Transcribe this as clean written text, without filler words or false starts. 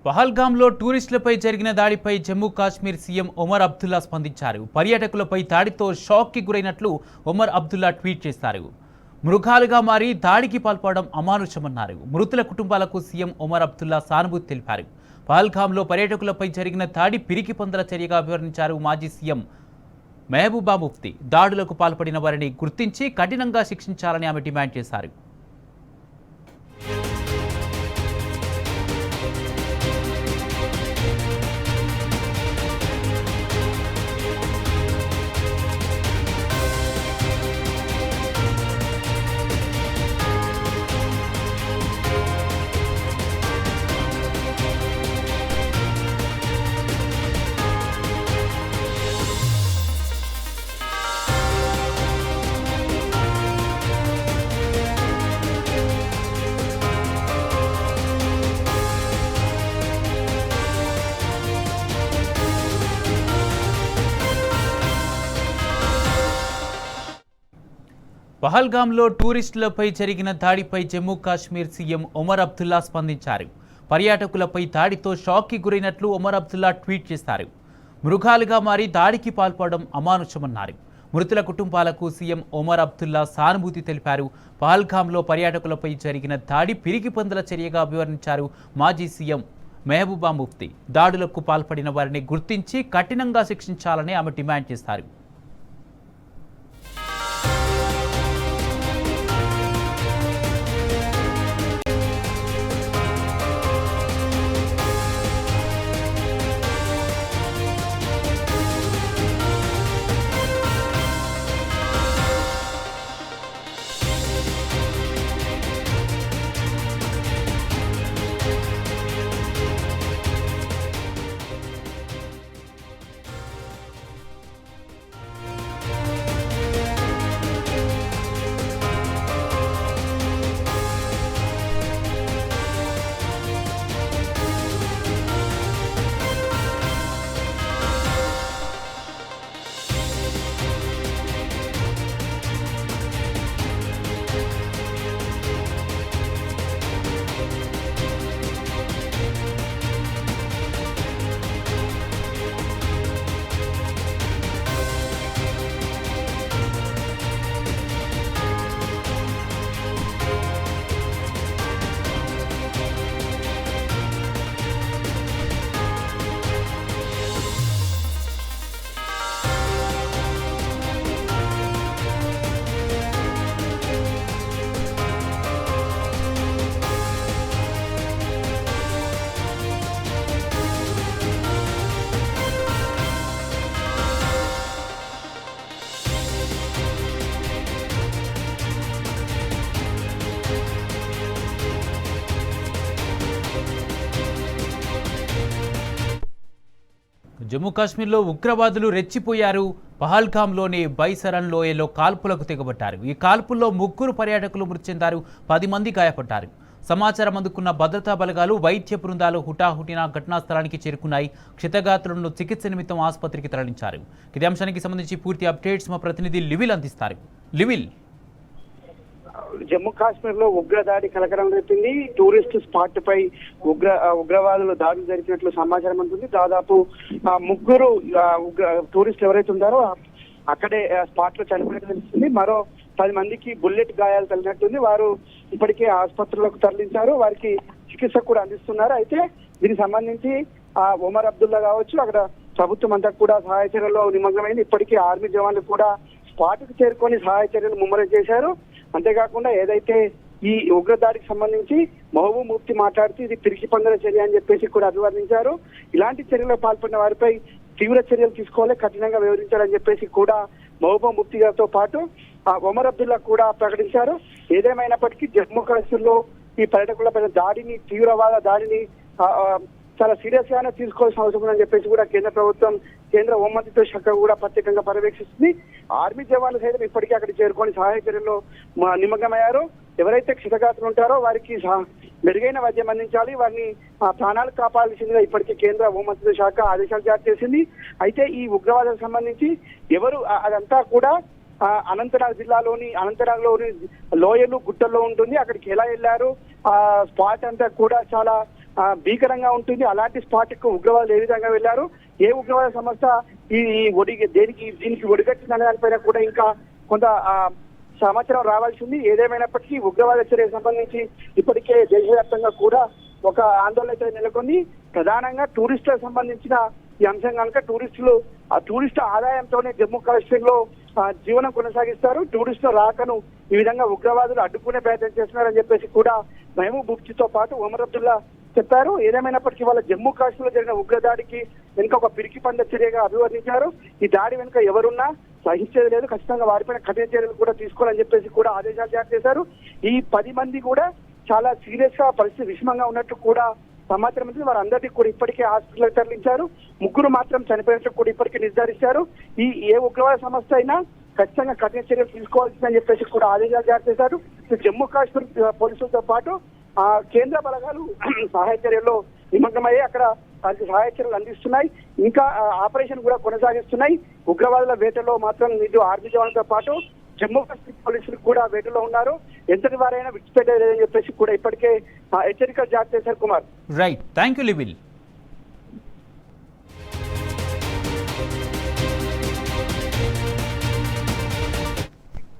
పహల్గాంలో టూరిస్టులపై జరిగిన దాడిపై జమ్మూ కాశ్మీర్ సీఎం ఒమర్ అబ్దుల్లా స్పందించారు. పర్యాటకులపై దాడితో షాక్కి గురైనట్లు ఒమర్ అబ్దుల్లా ట్వీట్ చేశారు. మృగాలుగా మారి దాడికి పాల్పడడం అమానుషమన్నారు. మృతుల కుటుంబాలకు సీఎం ఒమర్ అబ్దుల్లా సానుభూతి తెలిపారు. పహల్గాంలో పర్యాటకులపై జరిగిన దాడి పిరికి పందల చర్యగా వివరించారు మాజీ సీఎం మెహబూబా ముఫ్తీ. దాడులకు పాల్పడిన వారిని గుర్తించి కఠినంగా శిక్షించాలని ఆమె డిమాండ్ చేశారు. పహల్గాంలో టూరిస్టులపై జరిగిన దాడిపై జమ్మూ కాశ్మీర్ సీఎం ఒమర్ అబ్దుల్లా స్పందించారు. పర్యాటకులపై దాడితో షాక్కి గురైనట్లు ఒమర్ అబ్దుల్లా ట్వీట్ చేశారు. మృగాలుగా మారి దాడికి పాల్పడడం అమానుషమన్నారు. మృతుల కుటుంబాలకు సీఎం ఒమర్ అబ్దుల్లా సానుభూతి తెలిపారు. పహల్గాంలో పర్యాటకులపై జరిగిన దాడి పిరికి పందల చర్యగా వివరించారు మాజీ సీఎం మెహబూబా ముఫ్తీ. దాడులకు పాల్పడిన వారిని గుర్తించి కఠినంగా శిక్షించాలని ఆమె డిమాండ్ చేశారు. జమ్మూ కాశ్మీర్లో ఉగ్రవాదులు రెచ్చిపోయారు. పహల్గాంలోని బైసరన్ లోయలో కాల్పులకు తెగబట్టారు. ఈ కాల్పుల్లో 3 పర్యాటకులు మృతి చెందారు, 10 మంది గాయపడ్డారు. సమాచారం అందుకున్న భద్రతా బలగాలు, వైద్య బృందాలు హుటాహుటిన ఘటనా స్థలానికి చేరుకున్నాయి. క్షతగాత్రులను చికిత్స నిమిత్తం ఆసుపత్రికి తరలించారు. ఇదే అంశానికి సంబంధించి పూర్తి అప్డేట్స్ మా ప్రతినిధి లివిల్ అందిస్తారు. లివిల్, జమ్మూ కాశ్మీర్ లో ఉగ్రదాడి కలకలం రేపింది. టూరిస్ట్ స్పాట్ పై ఉగ్రవాదులు దాడులు జరిపినట్లు సమాచారం ఉంటుంది. దాదాపు 3 టూరిస్టులు ఎవరైతే ఉన్నారో అక్కడే స్పాట్ లో చనిపోయినట్టు తెలుస్తుంది. మరో 10 మందికి బుల్లెట్ గాయాలు తగిలినట్టుంది. వారు ఇప్పటికే ఆసుపత్రులకు తరలించారు. వారికి చికిత్స కూడా అందిస్తున్నారు. అయితే దీనికి సంబంధించి ఒమర్ అబ్దుల్లా కావచ్చు, అక్కడ ప్రభుత్వం అంతా కూడా సహాయ చర్యల్లో నిమగ్నమైంది. ఇప్పటికే ఆర్మీ జవాన్లు కూడా స్పాట్ కు చేరుకొని సహాయ చర్యలు ముమ్మరం చేశారు. అంతేకాకుండా ఏదైతే ఈ ఉగ్రదాడికి సంబంధించి మెహబూబా ముఫ్తీ మాట్లాడుతూ ఇది పిరికి పందల చర్య అని చెప్పేసి కూడా అభివర్ణించారు. ఇలాంటి చర్యలో పాల్పడిన వారిపై తీవ్ర చర్యలు తీసుకోవాలి, కఠినంగా వివరించాలని చెప్పేసి కూడా మెహబూబా ముఫ్తీ గారితో పాటు ఒమర్ అబ్దుల్లా కూడా ప్రకటించారు. ఏదేమైనప్పటికీ జమ్మూ కాశ్మీర్ లో ఈ పర్యాటకులపైన దాడిని, తీవ్రవాద దాడిని చాలా సీరియస్ గానే తీసుకోవాల్సిన అవసరం ఉందని చెప్పేసి కూడా కేంద్ర ప్రభుత్వం, కేంద్ర హోంమంత్రిత్వ శాఖ కూడా ప్రత్యేకంగా పర్యవేక్షిస్తుంది. ఆర్మీ జవాన్లు సైతం ఇప్పటికే అక్కడికి చేరుకొని సహాయ చర్యల్లో నిమగ్నమయ్యారు. ఎవరైతే క్షతగాత్రులు ఉంటారో వారికి మెరుగైన వైద్యం అందించాలి, వారిని ప్రాణాలు కాపాడాల్సిందిగా ఇప్పటికే కేంద్ర హోంమంత్రిత్వ శాఖ ఆదేశాలు జారీ చేసింది. అయితే ఈ ఉగ్రవాదానికి సంబంధించి ఎవరు అదంతా కూడా అనంతనాగ్ జిల్లాలోని లోయలు గుట్టల్లో ఉంటుంది. అక్కడికి ఎలా వెళ్లారు, ఆ స్పాట్ అంతా కూడా చాలా భీకరంగా ఉంటుంది. అలాంటి స్పాట్ కు ఉగ్రవాదులు ఏ విధంగా వెళ్లారు, ఏ ఉగ్రవాద సంస్థ దీనికి ఒడిగట్టిందనే దానిపైన కూడా ఇంకా కొంత సమాచారం రావాల్సింది. ఏదేమైనప్పటికీ ఉగ్రవాద చర్యకు సంబంధించి ఇప్పటికే దేశవ్యాప్తంగా కూడా ఒక ఆందోళన అయితే నెలకొంది. ప్రధానంగా టూరిస్టులకు సంబంధించిన ఈ అంశం కనుక టూరిస్టు ఆదాయంతోనే జమ్మూ కాశ్మీర్ లో జీవనం కొనసాగిస్తారు. టూరిస్టుల రాకను ఈ విధంగా ఉగ్రవాదులు అడ్డుకునే ప్రయత్నం చేస్తున్నారని చెప్పేసి కూడా మహబూబ్ ముఫ్తీతో పాటు ఒమర్ అబ్దుల్లా చెప్పారు. ఏదేమైనప్పటికీ వాళ్ళ జమ్మూ కాశ్మీర్ లో జరిగిన ఉగ్రదాడికి వెనుక ఒక పిరికి పంద చర్యగా అభివర్ణించారు. ఈ దాడి వెనుక ఎవరున్నా సహించేది లేదు, ఖచ్చితంగా వారిపైన కఠిన చర్యలు కూడా తీసుకోవాలని చెప్పేసి కూడా ఆదేశాలు జారీ చేశారు. ఈ 10 మంది కూడా చాలా సీరియస్ గా పరిస్థితి విషమంగా ఉన్నట్టు కూడా సమాచారం ఉంది. వారందరినీ కూడా ఇప్పటికే హాస్పిటల్ తరలించారు. 3 మాత్రం చనిపోయినట్టు కూడా ఇప్పటికే నిర్ధారించారు. ఏ ఉగ్రవాద సంస్థ అయినా ఖచ్చితంగా కఠిన చర్యలు తీసుకోవాల్సిందని చెప్పేసి కూడా ఆదేశాలు జారీ చేశారు. జమ్మూ కాశ్మీర్ పోలీసులతో పాటు కేంద్ర బలగాలు సహాయ చర్యల్లో నిమగ్నమయ్యి అక్కడ సహాయ చర్యలు అందిస్తున్నాయి. ఇంకా ఆపరేషన్ కూడా కొనసాగిస్తున్నాయి. ఉగ్రవాదుల వేటలో మాత్రం ఇటు ఆర్మీ జవాన్లతో పాటు జమ్మూ కాశ్మీర్ పోలీసులు కూడా వేటలో ఉన్నారు. ఎంతటి వారైనా విడిచిపెట్టలేదని చెప్పేసి కూడా ఇప్పటికే హెచ్చరికలు జారీ చేశారు. Kumar, right, thank you లిబిల్.